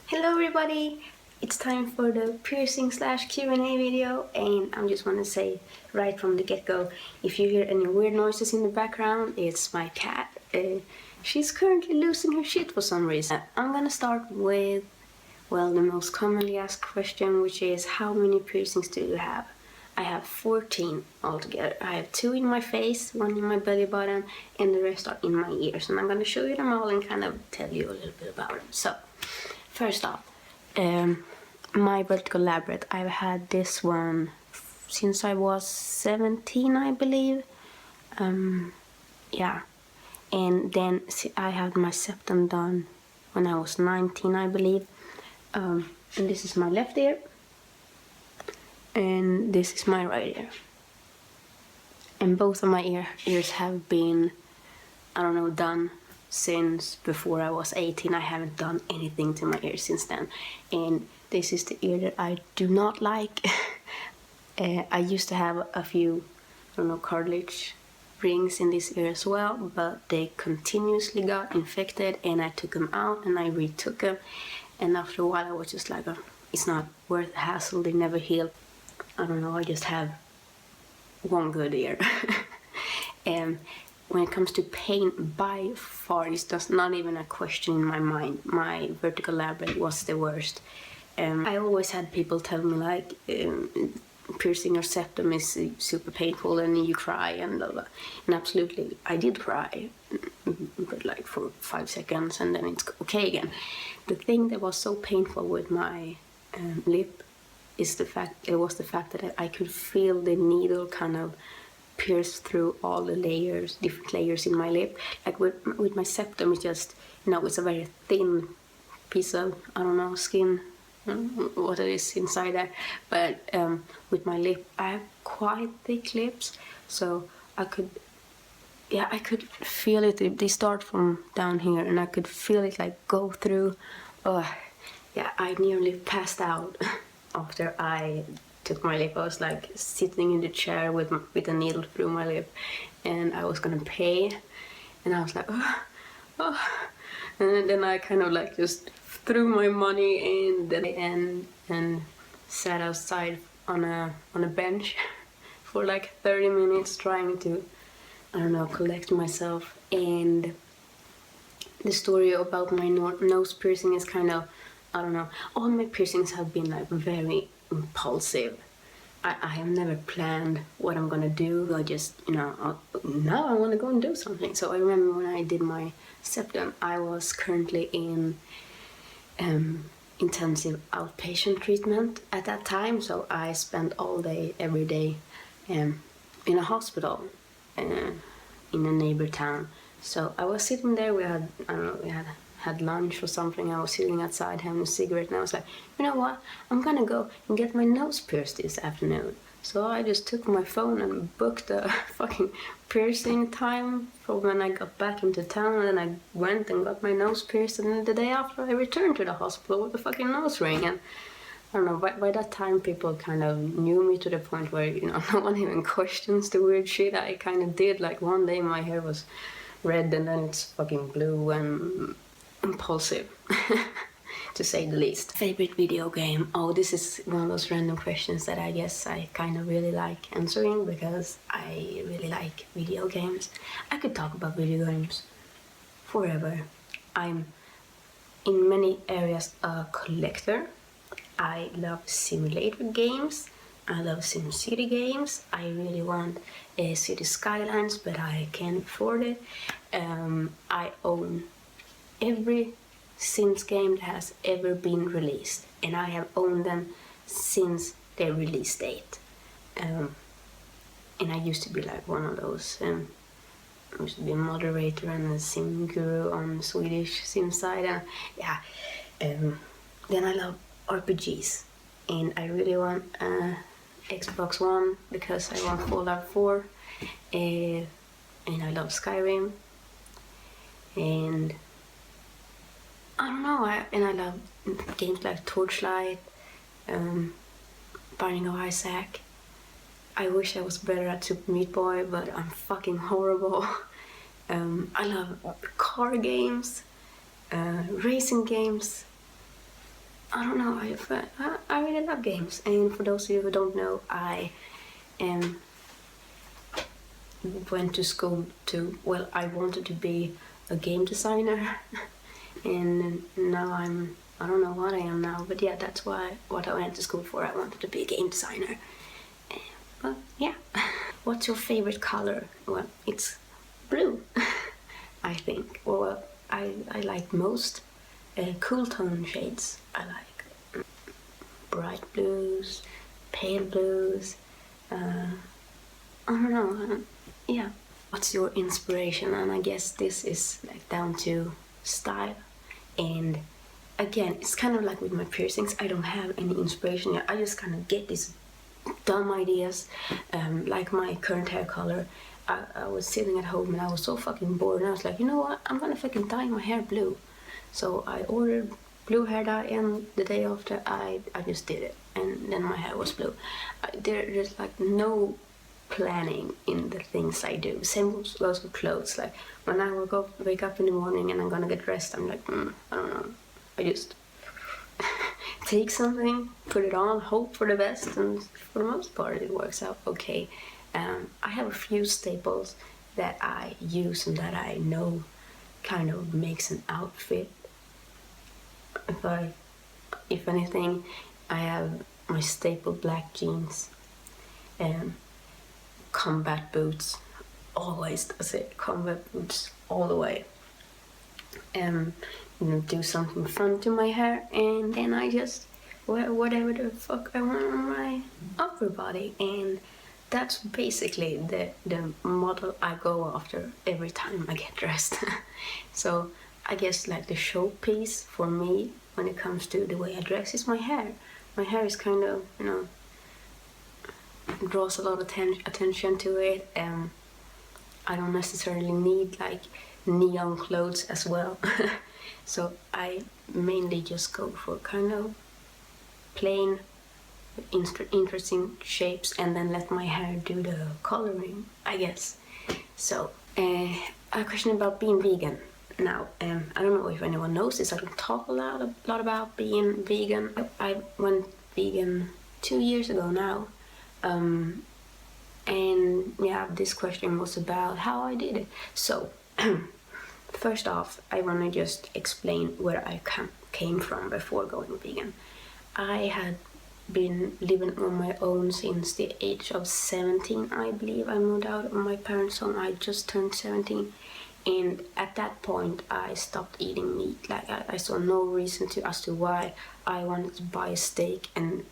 Hello everybody! It's time for the piercing / Q&A video, and I just want to say right from the get-go, if you hear any weird noises in the background, it's my cat. She's currently losing her shit for some reason. I'm gonna start with, well, the most commonly asked question, which is how many piercings do you have? I have 14 altogether. I have 2 in my face, 1 in my belly button, and the rest are in my ears. And I'm gonna show you them all and kind of tell you a little bit about them. So, first off, my vertical labret. I've had this one since I was 17, I believe. Yeah. And then I had my septum done when I was 19, I believe. And this is my left ear. And this is my right ear. And both of my ears have been, I don't know, done since before I was 18. I haven't done anything to my ears since then. And this is the ear that I do not like. I used to have a few, I don't know, cartilage rings in this ear as well, but they continuously got infected, and I took them out and I retook them. And after a while I was just like, it's not worth the hassle, they never heal. I don't know, I just have one good ear. And when it comes to pain, by far, it's just not even a question in my mind. My vertical labret was the worst. I always had people tell me like, piercing your septum is super painful and you cry and blah blah. And absolutely, I did cry, but like for 5 seconds and then it's okay again. The thing that was so painful with my lip was the fact that I could feel the needle kind of pierce through all the layers, different layers in my lip. Like with my septum, it's just, it's a very thin piece of, I don't know, skin, what it is inside there. But with my lip, I have quite thick lips, so I could feel it. They start from down here, and I could feel it like go through. I nearly passed out after I took my lip. I was like sitting in the chair with a needle through my lip, and I was gonna pay, and I was like, and then I kind of like just threw my money in and sat outside on a bench for like 30 minutes trying to, I don't know, collect myself. And the story about my nose piercing is kind of, I don't know, all my piercings have been like very impulsive. I have never planned what I'm gonna do. I just, now I want to go and do something. So I remember when I did my septum, I was currently in intensive outpatient treatment at that time. So I spent all day, every day, in a hospital in a neighbor town. So I was sitting there. We had lunch or something. I was sitting outside having a cigarette, and I was like, you know what, I'm gonna go and get my nose pierced this afternoon. So I just took my phone and booked a fucking piercing time for when I got back into town, and then I went and got my nose pierced, and the day after I returned to the hospital with a fucking nose ring. And I don't know, by that time people kind of knew me to the point where, no one even questions the weird shit I kind of did. Like one day my hair was red and then it's fucking blue, and impulsive, to say the least. Favorite video game? Oh, this is one of those random questions that I guess I kind of really like answering because I really like video games. I could talk about video games forever. I'm in many areas a collector. I love simulator games. I love SimCity games. I really want City Skylines, but I can't afford it. I own every Sims game that has ever been released, and I have owned them since their release date. And I used to be like one of those, I used to be a moderator and a sim guru on Swedish sim side. Then I love RPGs, and I really want Xbox One because I want Fallout 4, and I love Skyrim, and I don't know, I love games like Torchlight, Binding of Isaac. I wish I was better at Super Meat Boy, but I'm fucking horrible. I love car games, racing games, I don't know. I really love games, and for those of you who don't know, I went to school to. Well, I wanted to be a game designer, and now I don't know what I am now, but yeah, that's what I went to school for. I wanted to be a game designer. But yeah. What's your favorite color? Well, it's blue, I think. Well, I like most cool tone shades. I like bright blues, pale blues. I don't know. Yeah. What's your inspiration? And I guess this is like down to style. And again, it's kind of like with my piercings. I don't have any inspiration yet. I just kind of get these dumb ideas, like my current hair color. I was sitting at home and I was so fucking bored, and I was like, you know what? I'm gonna fucking dye my hair blue. So I ordered blue hair dye, and the day after I just did it, and then my hair was blue. There's like no planning in the things I do. Same goes with clothes. Like when I wake up in the morning and I'm gonna get dressed, I'm like, I don't know. I just take something, put it on, hope for the best, and for the most part it works out okay. I have a few staples that I use and that I know kind of makes an outfit. If anything, I have my staple black jeans, combat boots, always does it, combat boots all the way. Do something fun to my hair, and then I just wear whatever the fuck I want on my upper body, and that's basically the model I go after every time I get dressed. So I guess like the showpiece for me when it comes to the way I dress is my hair. My hair is kind of, draws a lot of attention to it. I don't necessarily need like neon clothes as well. So I mainly just go for kind of plain, interesting shapes, and then let my hair do the coloring, I guess. So a question about being vegan. Now, I don't know if anyone knows this. I don't talk a lot about being vegan. I went vegan 2 years ago now. And yeah, this question was about how I did it. So first off, I want to just explain where I came from before going vegan. I had been living on my own since the age of 17, I believe. I moved out of my parents' home. I just turned 17, and at that point I stopped eating meat. Like I saw no reason as to why I wanted to buy a steak and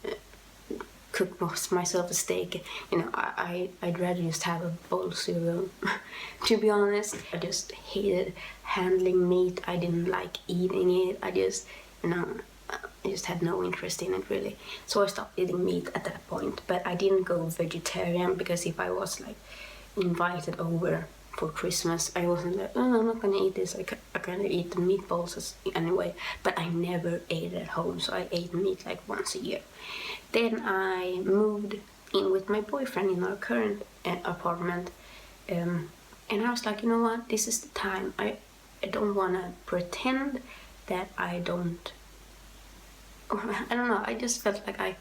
cook myself a steak. I'd rather just have a bowl of cereal. To be honest, I just hated handling meat. I didn't like eating it. I just had no interest in it really. So I stopped eating meat at that point. But I didn't go vegetarian, because if I was like invited over for Christmas, I wasn't like, oh, I'm not gonna eat this. I kind of eat the meatballs anyway. But I never ate it at home, so I ate meat like once a year. Then I moved in with my boyfriend in our current apartment, and I was like, you know what, this is the time. I don't want to pretend that I don't, I don't know, I just felt like I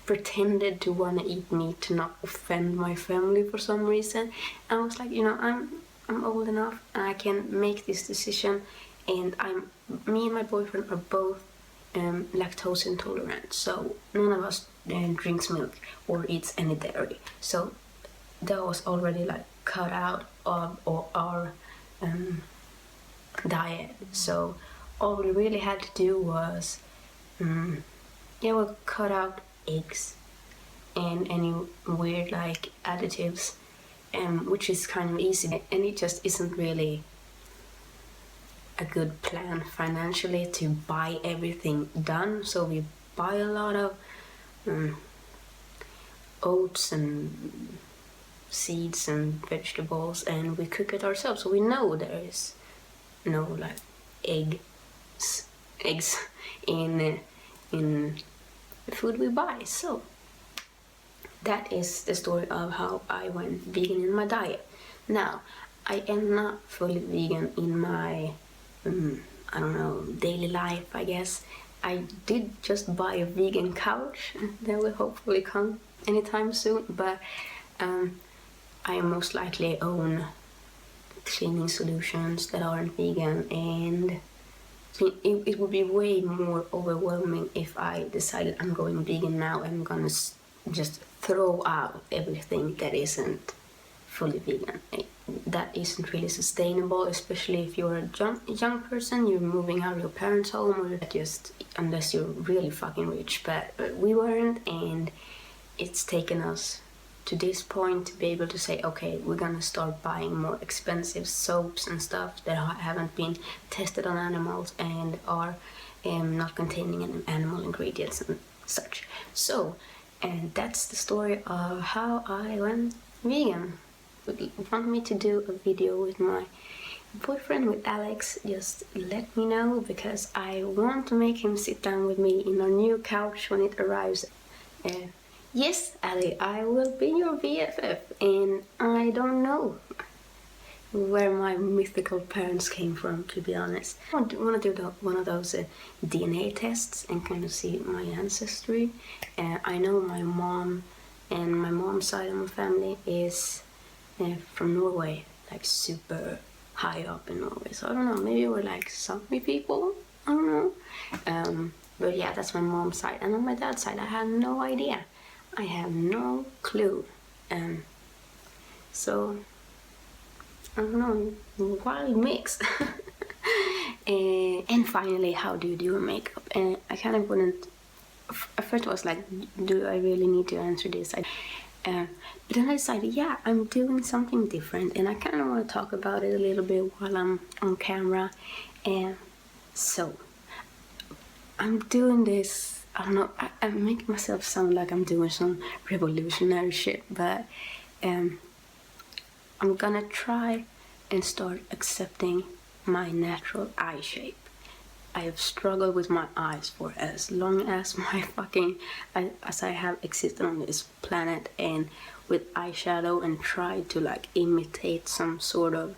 pretended to want to eat meat to not offend my family for some reason. And I was like, I'm old enough and I can make this decision, and me and my boyfriend are both lactose intolerant, so none of us drinks milk or eats any dairy. So that was already like cut out of our diet. So all we really had to do was we'll cut out eggs and any weird like additives, which is kind of easy, and it just isn't really a good plan financially to buy everything done. So we buy a lot of oats and seeds and vegetables, and we cook it ourselves. So we know there is no like eggs in the food we buy. So that is the story of how I went vegan in my diet. Now, I am not fully vegan in my daily life, I guess. I did just buy a vegan couch that will hopefully come anytime soon, but I most likely own cleaning solutions that aren't vegan, and it would be way more overwhelming if I decided I'm going vegan now and I'm gonna just throw out everything that isn't fully vegan. That isn't really sustainable, especially if you're a young person, you're moving out of your parents' home, or just unless you're really fucking rich. But we weren't, and it's taken us to this point to be able to say, okay, we're gonna start buying more expensive soaps and stuff that haven't been tested on animals and are not containing any animal ingredients and such. So, and that's the story of how I went vegan. If you want me to do a video with my boyfriend, with Alex, just let me know, because I want to make him sit down with me in our new couch when it arrives. Yes, Ali, I will be your BFF, and I don't know where my mythical parents came from, to be honest. I want to do one of those DNA tests and kind of see my ancestry. I know my mom and my mom's side of my family is from Norway, like super high up in Norway. So I don't know, maybe we're like Sápmi people, I don't know. But yeah, that's my mom's side. And on my dad's side, I have no idea. I have no clue. So, I don't know, wild mix. And finally, how do you do your makeup? And I kind of wouldn't, at first I was like, do I really need to answer this? But then I decided, yeah, I'm doing something different, and I kind of want to talk about it a little bit while I'm on camera. And so, I'm doing this, I don't know, I make myself sound like I'm doing some revolutionary shit, but I'm gonna try and start accepting my natural eye shape. I have struggled with my eyes for as long as as I have existed on this planet, and with eyeshadow, and tried to like imitate some sort of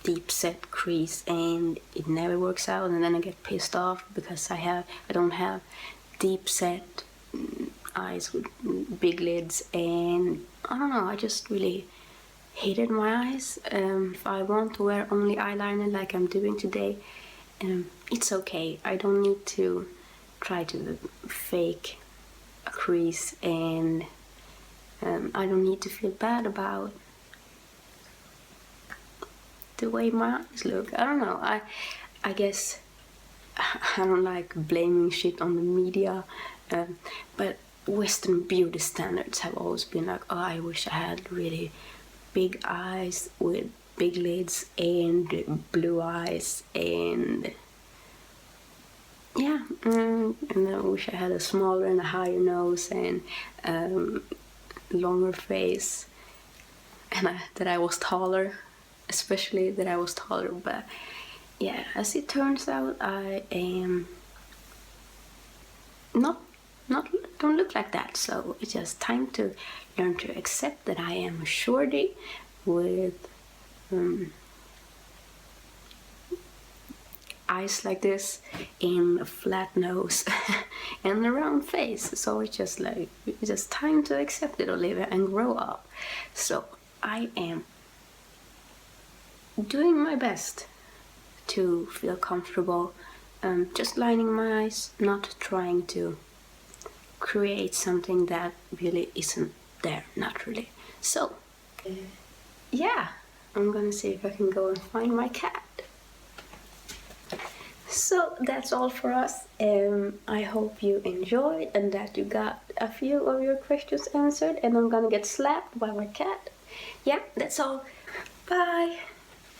deep set crease, and it never works out, and then I get pissed off because I don't have deep set eyes with big lids, and I don't know, I just really hated my eyes. If I want to wear only eyeliner like I'm doing today, it's okay. I don't need to try to fake a crease, and I don't need to feel bad about the way my eyes look. I don't know, I guess I don't like blaming shit on the media, but Western beauty standards have always been like, oh, I wish I had really big eyes with big lids and blue eyes, and yeah, and I wish I had a smaller and a higher nose and longer face, and that I was taller, especially that I was taller. But yeah, as it turns out, I am don't look like that. So it's just time to learn to accept that I am a shorty with eyes like this and a flat nose and a round face. So it's just time to accept it, Olivia, and grow up. So I am doing my best to feel comfortable, just lining my eyes, not trying to create something that really isn't there naturally. So yeah, I'm gonna see if I can go and find my cat. So that's all for us. I hope you enjoyed and that you got a few of your questions answered, and I'm gonna get slapped by my cat. Yeah, that's all. Bye.